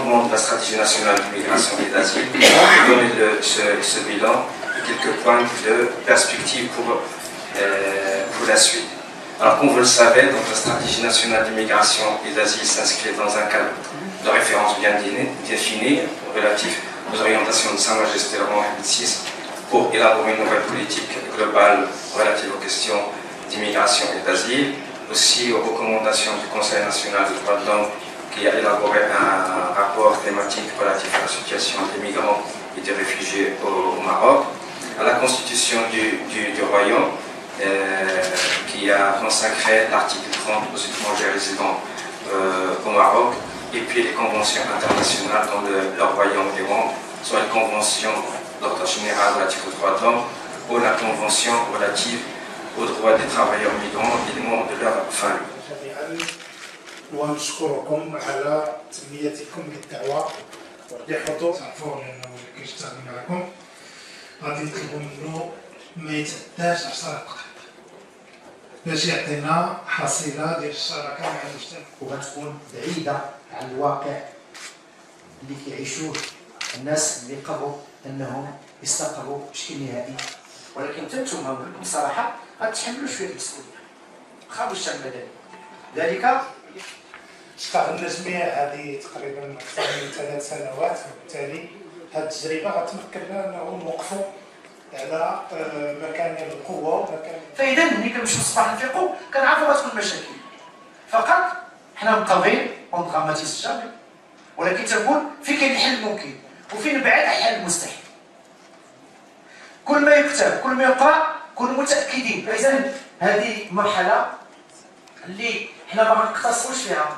fondements de la stratégie nationale d'immigration et d'asile, donner ce bilan et quelques points de perspective pour la suite. Alors, comme vous le savez, donc, la stratégie nationale d'immigration et d'asile s'inscrit dans un cadre de référence bien défini relatif aux orientations de Sa Majesté le roi Mohamed VI pour élaborer une nouvelle politique globale relative aux questions d'immigration et d'asile, aussi aux recommandations du Conseil national des droits de l'homme qui a élaboré un rapport thématique relatif à la situation des migrants et des réfugiés au Maroc, à la constitution du royaume qui a consacré l'article 30 aux étrangers résidents au Maroc, et puis les conventions internationales dont le royaume est membre, soit la convention d'ordre général relative aux droits de l'homme ou la convention relative aux droits des travailleurs migrants et des membres de leur famille. ونشكركم على تلبيتكم للدعوة لحضور تعرفوا لأنه كيشتغل معكم غادي نطلبوا منه ما يتعداش 10 دقائق باش يعطينا حصيلة ديال الشراكة مع المجتمع وغتكون بعيدة عن الواقع اللي كيعيشوه الناس اللي قرروا أنهم يستقروا بشكل نهائي، ولكن نتوما ونقول صراحة غتحملوا شوية المسؤولية خاوش الشعب المدني. ذلك اشتغلنا جميع هذه تقريبا أكثر من 3 سنوات، وبالتالي هذه التجربة غتمكننا أنه نوقفوا على مكان القوة ومكان. فإذا ملي كنمشيو الصباح نفيقوا كنعرفوا غتكون مشاكل، فقط حنا مقررين اون دراماتيز جامي، ولكن تنقول فين كاين الحل الممكن وفين نبعد على الحل المستحيل. كل ما يكتب كل ما يقرا كونوا متاكدين. فاذا هذه مرحله اللي حنا ما غنقتصروش فيها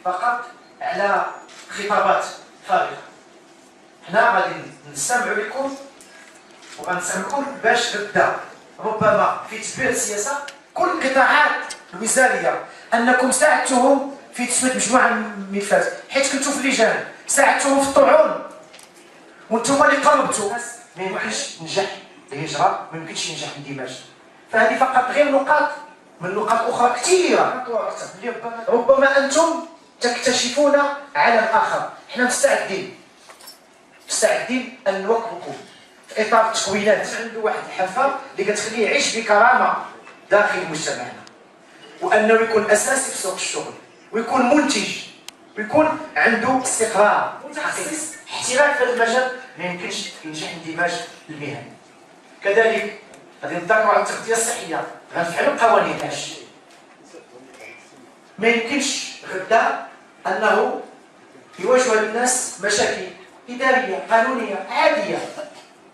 فقط على خطابات فارغه، حنا غادي نستمعوا لكم وغنسمعوا باش نبدا ربما في تدبير السياسه كل القطاعات الوزاريه، انكم ساعدتوهم في تسويه مجموعه من الملفات حيت كنتوا في اللجان، ساعدتوهم في الطعون وانتم اللي قربتوا. ما يمكنش تنجح الهجره، ما يمكنش ينجح الاندماج. فهذه فقط غير نقاط من نقاط اخرى كثيره ربما انتم تكتشفون على الاخر. حنا مستعدين ان نواكبكم في اطار تكوينات عنده واحد الحرفه اللي كتخليه يعيش بكرامه داخل مجتمعنا، وانه يكون اساسي في سوق الشغل، ويكون منتج، ويكون عنده استقرار متخصص احتراف في هذا المجال. ما يمكنش ينجح اندماج المهني. كذلك غادي نذكروا على التغذيه الصحيه، غنفعلوا القوانين باش ما يمكنش غدا انه يواجهوا الناس مشاكل اداريه قانونيه عاديه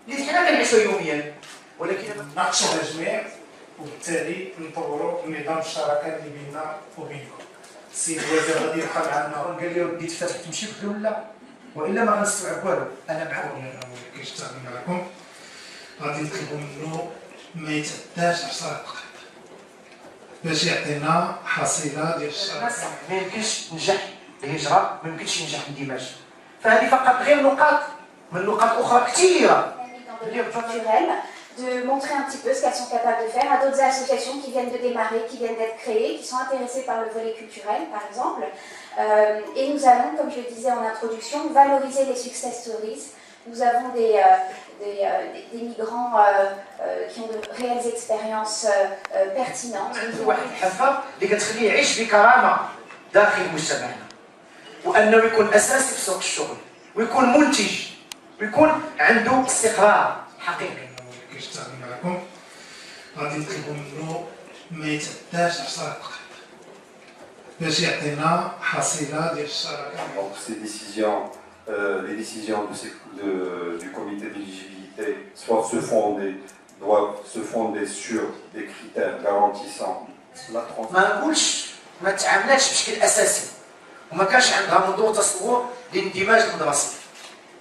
اللي حنا كنعيشوها يوميا، ولكن نناقشوا الجميع وبالتالي نطوروا نظام الشراكه اللي بيننا وبينكم. السيد الوزير غادي يبقى معنا قال لي ودي تفتح تمشي قلت له لا، والا ما غنستوعب والو. انا معكم لانه كيشتغل معكم غادي نطلبوا منه ما يتعداش 10 دقائق باش يعطينا حصيله ديال الشراكه. ما يمكنش تنجح الهجره، ما يمكنش ينجح الاندماج. فهذه فقط غير نقاط من نقاط اخرى كثيره. De montrer un petit peu ce qu'elles sont capables de faire à d'autres associations qui viennent de démarrer, qui viennent d'être créées, qui sont intéressées par le volet culturel, par exemple. Et nous allons, comme je le disais en introduction, valoriser les success stories. Nous avons des migrants qui ont de réelles expériences pertinentes. داخل مجتمعنا، وانه يكون اساسي في سوق الشغل، ويكون منتج، ويكون عنده استقرار حقيقي. كيشتغل معكم غادي نطلبوا منه ما يتعداش 10 دقائق باش يعطينا حصيله ديال الشراكه. Donc ces décisions, les décisions du comité d'éligibilité doivent se fonder sur des critères garantissant la transparence. ما نقولش ما تعاملاتش بشكل اساسي وما كانش عندها منظور تصور لاندماج المدرسي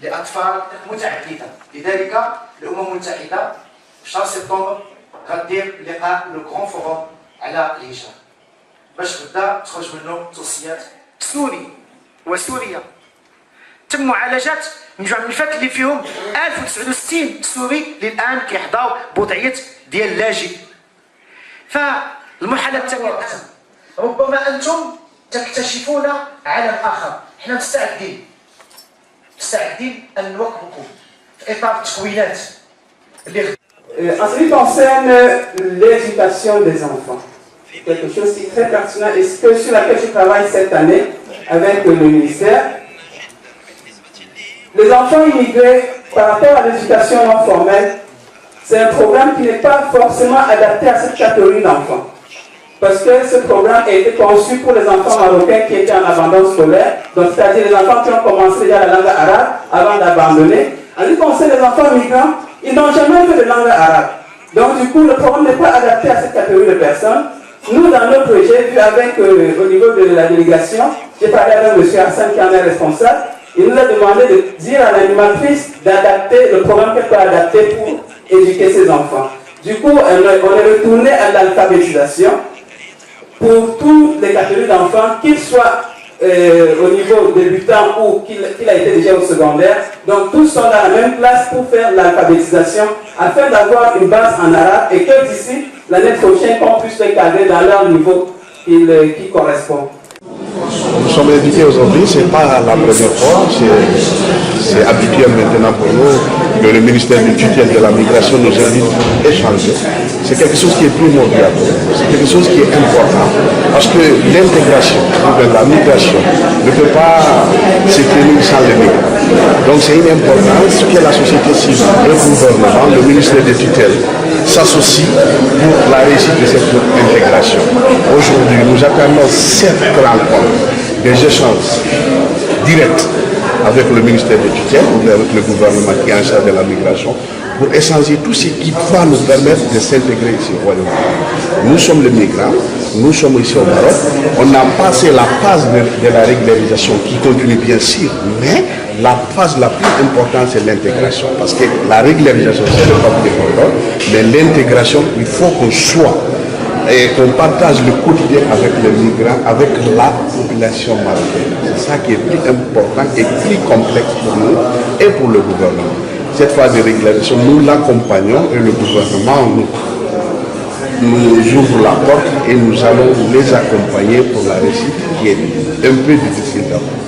لاطفال متعدده. لذلك الامم المتحده في شهر سبتمبر غدير لقاء لو كرون فوروم على الهجره باش غدا تخرج منه توصيات سوري وسوريا. تم معالجه مجموعه من الملفات اللي فيهم 1069 سوري للان كيحظاو بوضعيه ديال اللاجئ. فالمرحله الثانيه الان ربما انتم تكتشفون على الاخر. حنا مستعدين مستعدين ان نواكبكم في اطار التحويلات اللي En ce qui concerne l'éducation des enfants, quelque chose qui est très pertinent et sur laquelle je travaille cette année avec le ministère, les enfants immigrés par rapport à l'éducation non formelle, c'est un programme qui n'est pas forcément adapté à cette catégorie d'enfants. Parce que ce programme a été conçu pour les enfants marocains qui étaient en abandon scolaire, donc c'est-à-dire les enfants qui ont commencé déjà la langue arabe avant d'abandonner. En ce qui concerne les enfants migrants, ils n'ont jamais fait de langue arabe. Donc du coup, le programme n'est pas adapté à cette catégorie de personnes. Nous, dans notre projet, vu avec au niveau de la délégation, j'ai parlé avec M. Hassan qui en est responsable, il nous a demandé de dire à l'animatrice d'adapter le programme qu'elle peut adapter pour éduquer ses enfants. Du coup, on est retourné à l'alphabétisation pour toutes les catégories d'enfants, qu'ils soient au niveau débutant ou qu'il a été déjà au secondaire. Donc tous sont dans la même classe pour faire l'alphabétisation afin d'avoir une base en arabe et que d'ici l'année prochaine qu'on puisse les cadrer dans leur niveau qui correspond. Nous sommes invités aujourd'hui, ce n'est pas la première fois, c'est habituel maintenant pour nous que le ministère du tutelle de la migration nous invite à échanger. C'est quelque chose qui est primordial, c'est quelque chose qui est important, parce que l'intégration, la migration ne peut pas se tenir sans les migrants. Donc c'est une importance que la société civile, le gouvernement, le ministère du tutelle s'associent pour la réussite de cette intégration. Aujourd'hui, nous attendons cette rencontre, des échanges directs avec le ministère de tutelle ou avec le gouvernement qui est en charge de la migration pour échanger tout ce qui va nous permettre de s'intégrer ici au Royaume-Uni. Nous sommes les migrants, nous sommes ici au Maroc, on a passé la phase de la régularisation qui continue bien sûr, mais la phase la plus importante c'est l'intégration, parce que la régularisation c'est le papier contrôle, mais l'intégration il faut qu'on soit et qu'on partage le quotidien avec les migrants, avec la population marocaine. C'est ça qui est plus important et plus complexe pour nous et pour le gouvernement. Cette phase de régularisation, nous l'accompagnons et le gouvernement nous ouvre la porte et nous allons les accompagner pour la réussite qui est un peu difficile d'abord.